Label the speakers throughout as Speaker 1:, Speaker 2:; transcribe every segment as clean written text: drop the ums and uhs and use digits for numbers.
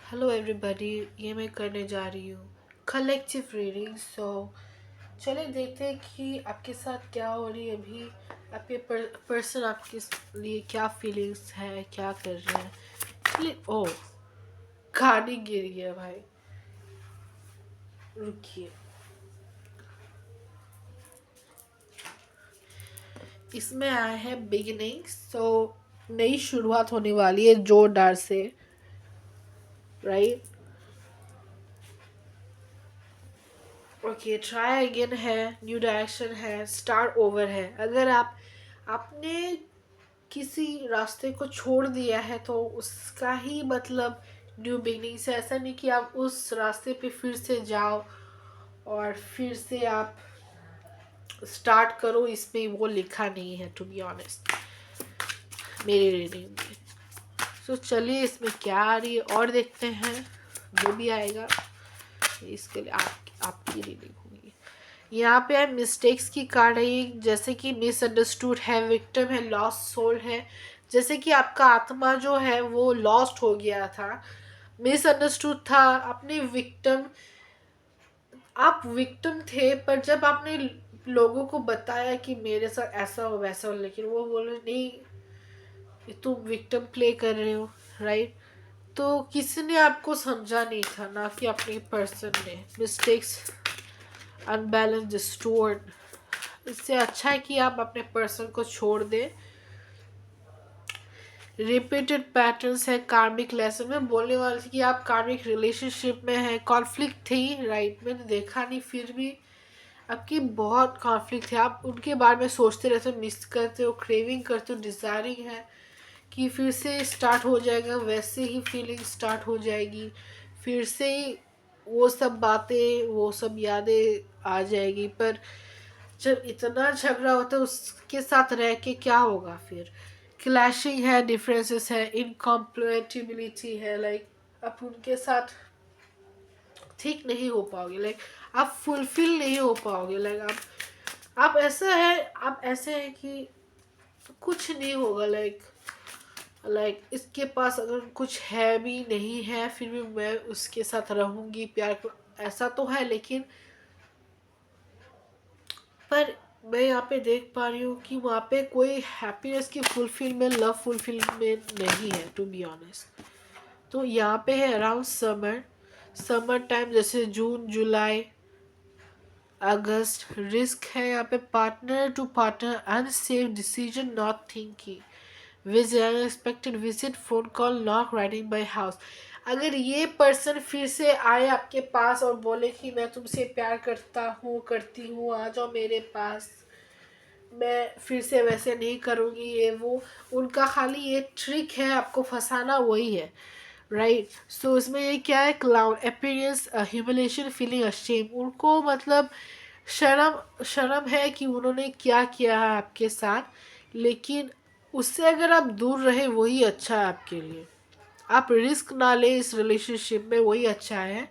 Speaker 1: Hello everybody. ये मैं करने जा रही हूँ कलेक्टिव रीडिंग। चलिए देखते हैं कि आपके साथ क्या हो रही है अभी। आपके पर्सन आपके लिए क्या फीलिंग्स है, क्या कर रहे हैं। चलिए। ओह, गाड़ी गिर गया भाई, रुकिए। इसमें आया है बिगिनिंग। नई शुरुआत होने वाली है जोरदार से, राइट। ओके, ट्राई अगेन है, न्यू डायरेक्शन है, स्टार्ट ओवर है। अगर आपने किसी रास्ते को छोड़ दिया है तो उसका ही मतलब न्यू बिगनिंग से। ऐसा नहीं कि आप उस रास्ते पे फिर से जाओ और फिर से आप स्टार्ट करो। इसमें वो लिखा नहीं है, टू बी ऑनेस्ट, मेरी रीडिंग में। चलिए इसमें क्या आ रही है और देखते हैं। जो भी आएगा इसके लिए आपकी रीडिंग होगी। यहाँ पे है मिस्टेक्स की कार्ड है, जैसे कि मिसअंडरस्टूड है, विक्टिम है, लॉस्ट सोल है। जैसे कि आपका आत्मा जो है वो लॉस्ट हो गया था, मिसअंडरस्टूड था। अपने विक्टिम, आप विक्टिम थे, पर जब आपने लोगों को बताया कि मेरे साथ ऐसा हो वैसा हो, लेकिन वो बोले नहीं, ये तुम विक्टिम प्ले कर रहे हो, राइट। तो किसी ने आपको समझा नहीं था, ना कि अपने पर्सन ने। Mistakes, unbalance, distort. इससे अच्छा है कि आप अपने पर्सन को छोड़ दें। रिपीटेड पैटर्न्स है, कार्मिक लेसन में बोलने वाले थे कि आप कार्मिक रिलेशनशिप में है। कॉन्फ्लिक्ट थी, राइट। मैंने देखा नहीं, फिर भी आपकी बहुत कॉन्फ्लिक्ट है। आप उनके बारे में सोचते रहते हो, मिस करते हो, क्रेविंग करते हो, डिजायरिंग है कि फिर से स्टार्ट हो जाएगा, वैसे ही फीलिंग स्टार्ट हो जाएगी। फिर से वो सब बातें, वो सब यादें आ जाएगी। पर जब इतना झगड़ा होता है उसके साथ रह के क्या होगा फिर। क्लैशिंग है, डिफरेंसेस है, इनकम्पेटिबिलिटी है। लाइक आप उनके साथ ठीक नहीं हो पाओगे, लाइक आप फुलफिल नहीं हो पाओगे। लाइक आप ऐसे है कि कुछ नहीं होगा। लाइक इसके पास अगर कुछ है भी नहीं है, फिर भी मैं उसके साथ रहूंगी, प्यार ऐसा तो है। लेकिन पर मैं यहाँ पे देख पा रही हूँ कि वहाँ पे कोई हैप्पीनेस की फुलफिलमेंट, लव फुलफिलमेंट नहीं है, टू बी ऑनेस्ट। तो यहाँ पे है अराउंड समर टाइम, जैसे जून, जुलाई, अगस्त। रिस्क है यहाँ पे, partner to partner, unsafe decision, not thinking, visit, unexpected visit, phone call, knock, riding by house. अगर ये पर्सन फिर से आए आपके पास और बोले कि मैं तुमसे प्यार करता हूँ, करती हूँ, आ जाओ मेरे पास, मैं फिर से वैसे नहीं करूँगी, ये वो, उनका खाली ये ट्रिक है आपको फंसाना, वही है, राइट। इसमें ये क्या है, clown appearance, humiliation, feeling ashamed. उनको मतलब शर्म शर्म है कि उन्होंने क्या किया है आपके साथ। लेकिन उससे अगर आप दूर रहे वही अच्छा है आपके लिए। आप रिस्क ना ले इस रिलेशनशिप में, वही अच्छा है।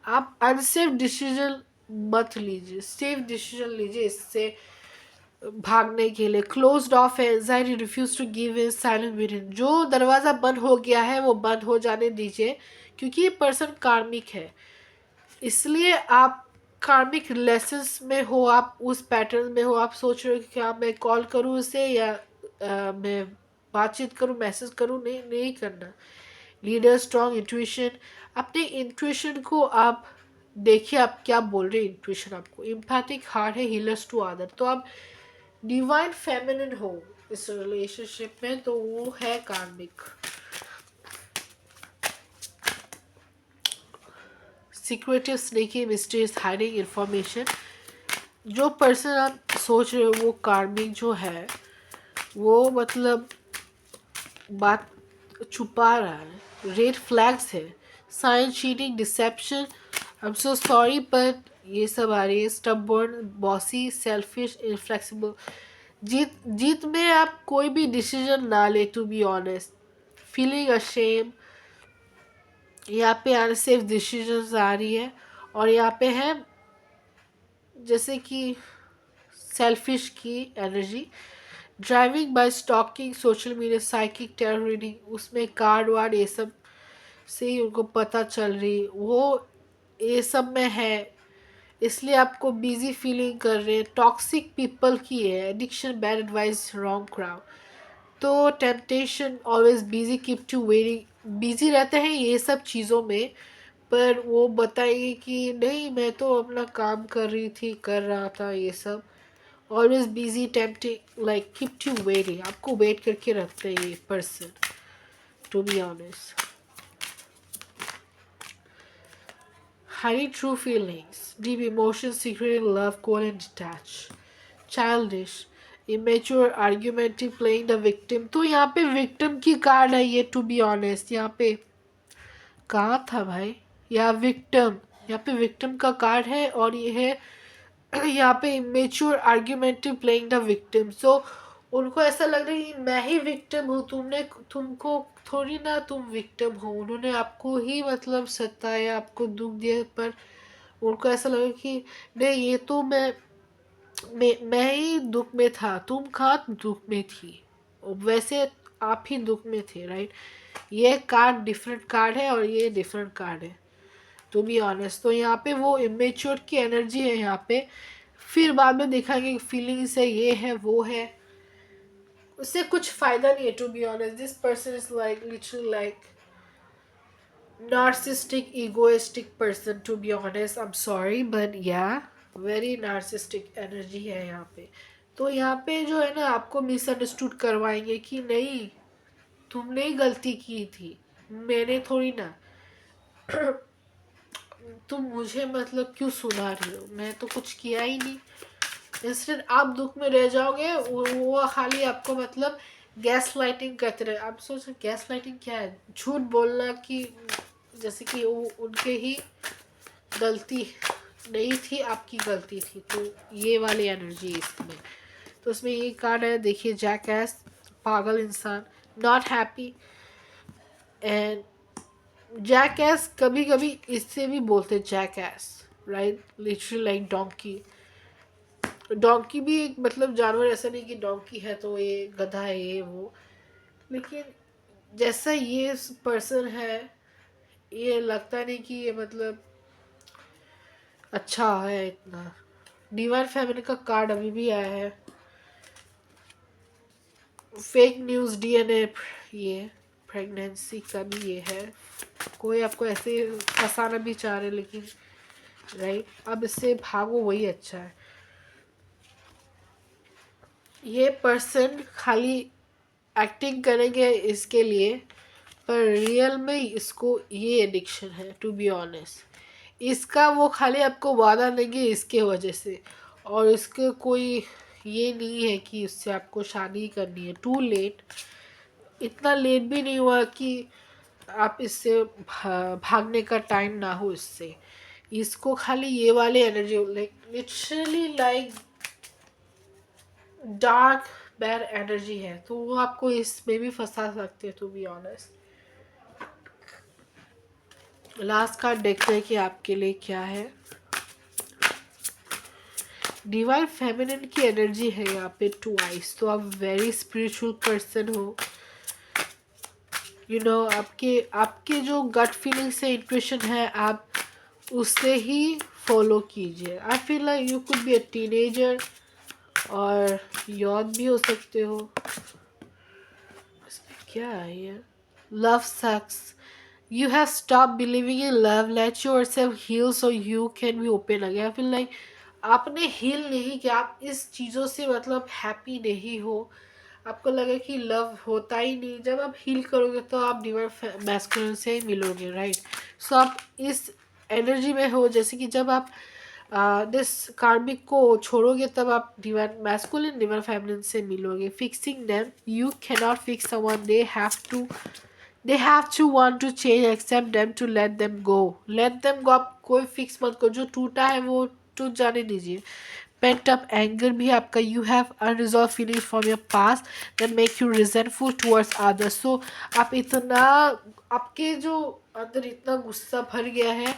Speaker 1: आप अनसेफ डिसीजन मत लीजिए, सेफ डिसीजन लीजिए इससे भागने के लिए। क्लोज्ड ऑफ है, anxiety, refuse to give in, silent with. जो दरवाज़ा बंद हो गया है वो बंद हो जाने दीजिए, क्योंकि ये पर्सन कार्मिक है। इसलिए आप कार्मिक लेसन्स में हो, आप उस पैटर्न में हो। आप सोच रहे हो कि क्या मैं कॉल करूँ उसे, या मैं बातचीत करूँ, मैसेज करूँ। नहीं, नहीं करना। Leader, strong intuition. अपने इंट्यूशन को आप देखिए, आप क्या बोल रहे हैं इंट्यूशन आपको। इम्पैथिक हार्ट है, हीलर्स टू अदर। तो आप डिवाइन फेमिनिन हो इस रिलेशनशिप में, तो वो है कार्मिक। Secretive, sneaky, mysterious, hiding information. जो पर्सन आप सोच रहे हो वो कार्मिक जो है, वो मतलब बात छुपा रहा है। रेड फ्लैग्स है, sign, cheating, deception, I am so sorry, पर ये सब आ रही है। Stubborn, bossy, selfish, inflexible. जीत जीत में आप कोई भी डिसीजन ना ले, to be honest. Feeling ashamed, यहाँ पे अनसेफ डिसीजंस आ रही है। और यहाँ पे है जैसे कि सेल्फिश की energy. Driving by stalking, social media, psychic, tarot reading, उसमें कार्ड वार्ड ये सब से ही उनको पता चल रही, वो ये सब में है, इसलिए आपको बिजी फीलिंग कर रहे हैं। टॉक्सिक पीपल की है, addiction, bad advice, wrong crowd. तो temptation always busy, keep to waiting, busy रहते हैं ये सब चीज़ों में, पर वो बताएंगे कि नहीं मैं तो अपना काम कर रही थी, कर रहा था ये सब। Always busy, tempting, like keep to waiting, आपको वेट करके रखते हैं ये person, to be honest. Hiding true feelings, deep emotions, secret in love, cold and detached, childish, immature, argumentative, playing the victim। तो यहाँ पे victim की कार्ड है ये, टू बी ऑनेस्ट। यहाँ पे कहाँ था भाई, यहाँ विक्टिम, यहाँ पे विक्टिम का कार्ड है, और ये है यहाँ पे इमेच्योर, आर्ग्यूमेंटिव, प्लेइंग द विक्टिम। सो उनको ऐसा लग रहा है कि मैं ही विक्टिम हूँ, तुमको थोड़ी ना तुम विक्टिम हो, उन्होंने आपको ही मतलब सताया, आपको दुख दिया, पर उनको ऐसा लगा कि नहीं ये तो मैं ही दुख में था, तुम कहाँ दुख में थी, वैसे आप ही दुख में थे, राइट। ये कार्ड डिफरेंट कार्ड है और ये डिफरेंट कार्ड है, टू बी ऑनेस्ट। तो यहाँ पे वो इमेच्योर की एनर्जी है यहाँ पे। फिर बाद में देखेंगे फीलिंग्स है, ये है वो है, उससे कुछ फायदा नहीं है, to be honest. This person is like literally like narcissistic, egoistic person, to be honest, I'm sorry but yeah, very narcissistic energy है यहाँ पे। तो यहाँ पे जो है ना, आपको मिसअंडरस्टूड करवाएंगे कि नहीं तुमने ही गलती की थी, मैंने थोड़ी ना, तुम मुझे मतलब क्यों सुना रही हो, मैं तो कुछ किया ही नहीं। इंस्टेंट आप दुख में रह जाओगे, वो खाली आपको मतलब गैस लाइटिंग करते रहे। आप सोच गैस लाइटिंग क्या है, झूठ बोलना, कि जैसे कि वो उनके ही गलती नहीं थी, आपकी गलती थी। तो ये वाली एनर्जी इसमें। तो उसमें ये कार्ड है देखिए, जैकएस, पागल इंसान, नॉट हैप्पी। एंड जैकएस कभी कभी इससे भी बोलते jackass, right, literally like donkey. Donkey भी एक मतलब जानवर, ऐसा नहीं कि डोंकी है तो ये गधा है ये वो, लेकिन जैसा ये पर्सन है, ये लगता नहीं कि ये मतलब अच्छा है इतना। डिवाइन फैमिली का कार्ड अभी भी आया है, फेक न्यूज़, डीएनए, ये प्रेगनेंसी का भी ये है। कोई आपको ऐसे फंसाना भी चाह रहे, लेकिन राइट अब इससे भागो, वही अच्छा है। ये पर्सन खाली एक्टिंग करेंगे इसके लिए, पर रियल में इसको ये एडिक्शन है, टू बी ऑनेस्ट। इसका वो खाली आपको वादा देंगे इसके वजह से, और इसके कोई ये नहीं है कि उससे आपको शादी करनी है। टू लेट, इतना लेट भी नहीं हुआ कि आप इससे भागने का टाइम ना हो इससे। इसको खाली ये वाली energy, like literally like dark bad energy है, तो वो आपको इसमें भी फंसा सकते हैं, to be honest. Last card देखते हैं कि आपके लिए क्या है। डिवाइन फेमिनिन की एनर्जी है यहाँ पे, टू आइज। तो आप वेरी स्पिरिचुअल पर्सन हो, यू नो, आपके आपके जो गट फीलिंग से इंट्यूशन है, आप उससे ही फॉलो कीजिए। I feel like you could be a teenager और यौन भी हो सकते हो। इसमें क्या है ये, love sucks, you have stopped believing in love, let yourself heal so you can be open again। I feel like आपने हील नहीं किया, आप इस चीज़ों से मतलब हैप्पी नहीं हो, आपको लगे कि लव होता ही नहीं। जब आप हील करोगे तो आप डिवाइन मैस्कुलिन से ही मिलोगे, राइट। सो आप इस एनर्जी में हो, जैसे कि जब आप दिस कार्मिक को छोड़ोगे तब आप डिवाइन मैस्कुलिन, डिवाइन फेमिनिन से मिलोगे। Fixing them, you can not fix someone, they have to want to change, accept them, to let them go, let them go। आप कोई फिक्स मत करो, जो टूटा है वो टूट जाने दीजिए। पेंट अप एंगर भी आपका, you have unresolved feelings from your past that make you resentful towards others. So आप इतना, आपके जो अंदर इतना गुस्सा भर गया है,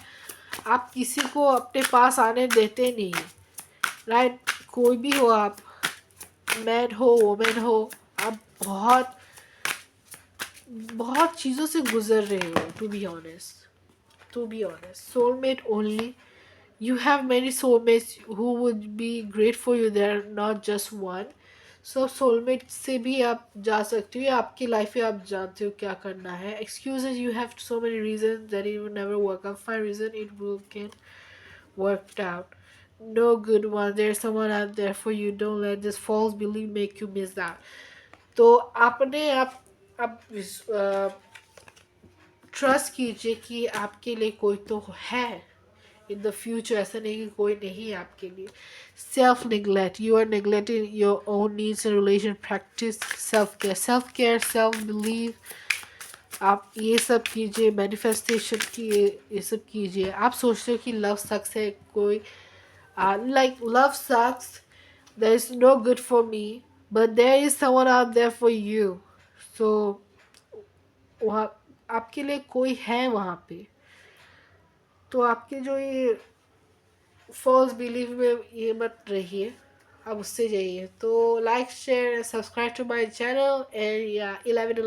Speaker 1: आप किसी को अपने पास आने देते नहीं, राइट। कोई भी हो आप, मैन हो वोमेन हो, आप बहुत बहुत चीज़ों से गुजर रहे हो, to be honest soulmate only, you have many soulmates who would be great for you, they're not just one. So soulmate से भी आप जा सकते हो, या आपकी लाइफ में आप जानते हो क्या करना है. Excuses, you have so many reasons that it will never work out. Find reason it will get worked out. No good one. There's someone out there for you. Don't let this false belief make you miss out. तो आपने आप trust कीजिए कि आपके लिए कोई तो है इन द फ्यूचर. ऐसा नहीं कि कोई नहीं है आपके लिए. Self neglect, you are neglecting your own needs and relation. Practice self care self believe. आप ये सब कीजिए, मैनिफेस्टेशन की ये सब कीजिए. आप सोचते हो कि लव सक्स है, कोई like love sucks, there is no good for me, but there is someone out there for you. So वहाँ आपके लिए कोई है वहाँ पे. तो आपके जो ये फॉल्स बिलीव में ये मत रहिए, आप उससे जाइए. तो like share subscribe to my channel. And या 11